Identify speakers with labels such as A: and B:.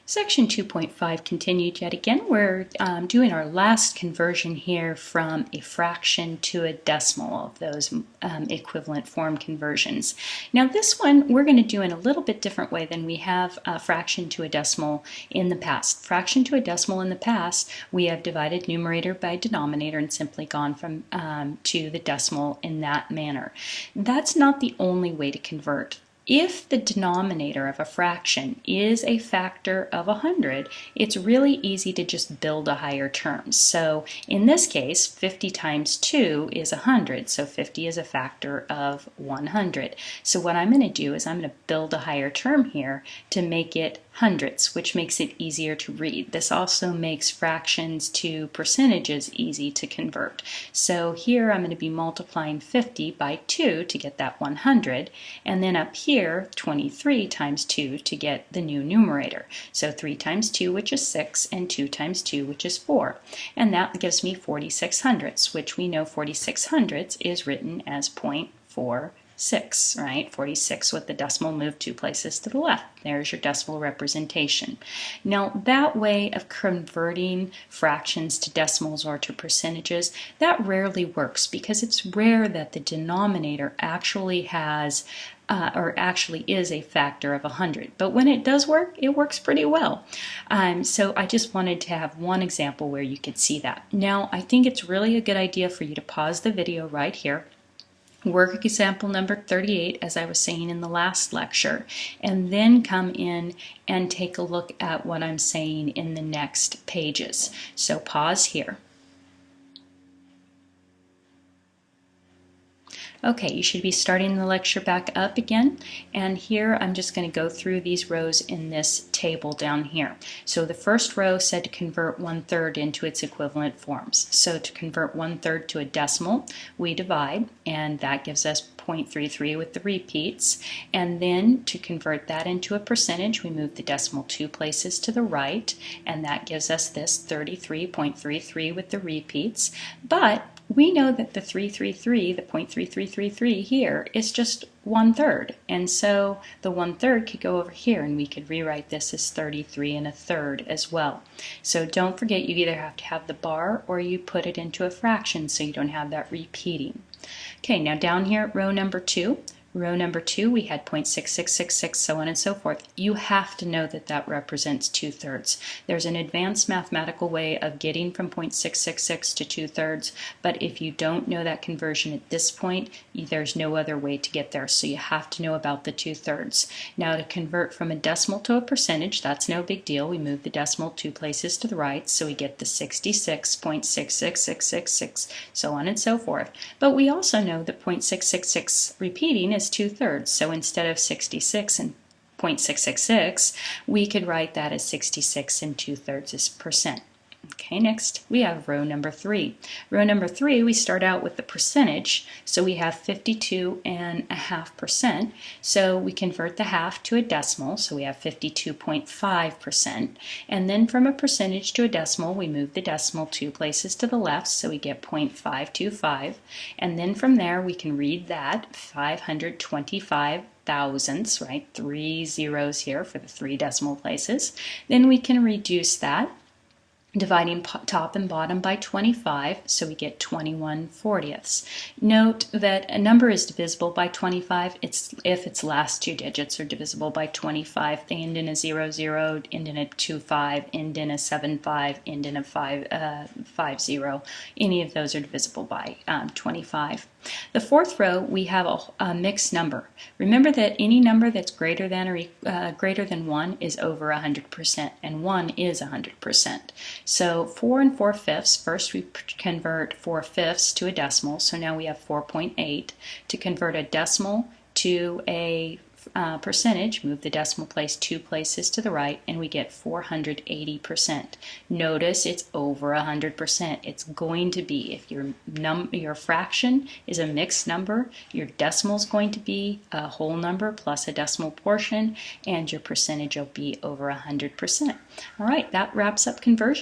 A: Section 2.5 continued yet again. We're doing our last conversion here from a fraction to a decimal of those equivalent form conversions. Now this one we're going to do in a little bit different way than we have a fraction to a decimal in the past. Fraction to a decimal in the past, we have divided numerator by denominator and simply gone from to the decimal in that manner. That's not the only way to convert. If the denominator of a fraction is a factor of 100, it's really easy to just build a higher term. So in this case, 50 times 2 is 100, so 50 is a factor of 100. So what I'm going to do is I'm going to build a higher term here to make it hundredths, which makes it easier to read. This also makes fractions to percentages easy to convert. So here I'm going to be multiplying 50 by 2 to get that 100, and then up here 23 times 2 to get the new numerator. So 3 times 2, which is 6, and 2 times 2, which is 4. And that gives me 46 hundredths, which we know 46 hundredths is written as 0.46, right? 46 with the decimal moved 2 places to the left. There's your decimal representation. Now that way of converting fractions to decimals or to percentages, that rarely works because it's rare that the denominator actually has or actually is a factor of 100. But when it does work, it works pretty well. So I just wanted to have one example where you could see that. Now I think it's really a good idea for you to pause the video right here, work example number 38 as I was saying in the last lecture, and then come in and take a look at what I'm saying in the next pages. So pause here. Okay, you should be starting the lecture back up again, and here I'm just going to go through these rows in this table down here. So the first row said to convert 1/3 into its equivalent forms. So to convert 1/3 to a decimal, we divide, and that gives us 0.33 with the repeats. And then to convert that into a percentage, we move the decimal 2 places to the right, and that gives us this 33.33 with the repeats. But we know that the 333, the 0.3333 here, is just 1/3, and so the 1/3 could go over here and we could rewrite this as 33 1/3 as well. So don't forget, you either have to have the bar or you put it into a fraction so you don't have that repeating. Okay, now down here at row number 2, we had 0.6666, so on and so forth. You have to know that that represents 2/3. There's an advanced mathematical way of getting from 0.666 to 2/3, but if you don't know that conversion at this point, there's no other way to get there, so you have to know about the 2/3. Now to convert from a decimal to a percentage, that's no big deal. We move the decimal 2 places to the right, so we get the 66.66666, so on and so forth. But we also know that 0.666 repeating is 2/3, so instead of 66 and 0.666, we could write that as 66 and 2/3 percent. Okay, next we have row number 3. Row number 3, we start out with the percentage, so we have 52.5%. So we convert the half to a decimal, so we have 52.5%. And then from a percentage to a decimal, we move the decimal 2 places to the left, so we get 0.525. And then from there, we can read that 525 thousandths, right? 3 zeros here for the 3 decimal places. Then we can reduce that, dividing top and bottom by 25, so we get 21/40. Note that a number is divisible by 25 if its last 2 digits are divisible by 25. They end in a 00, end in a 25, end in a 75, end in a 50. Any of those are divisible by 25. The fourth row, we have a mixed number. Remember that any number that's greater than or greater than 1 is over 100%, and 1 is 100%. So 4 4/5, first we convert 4/5 to a decimal, so now we have 4.8. To convert a decimal to a percentage, move the decimal place 2 places to the right, and we get 480%. Notice it's over 100%. It's going to be, if your fraction is a mixed number, your decimal is going to be a whole number plus a decimal portion, and your percentage will be over 100%. All right, that wraps up conversion.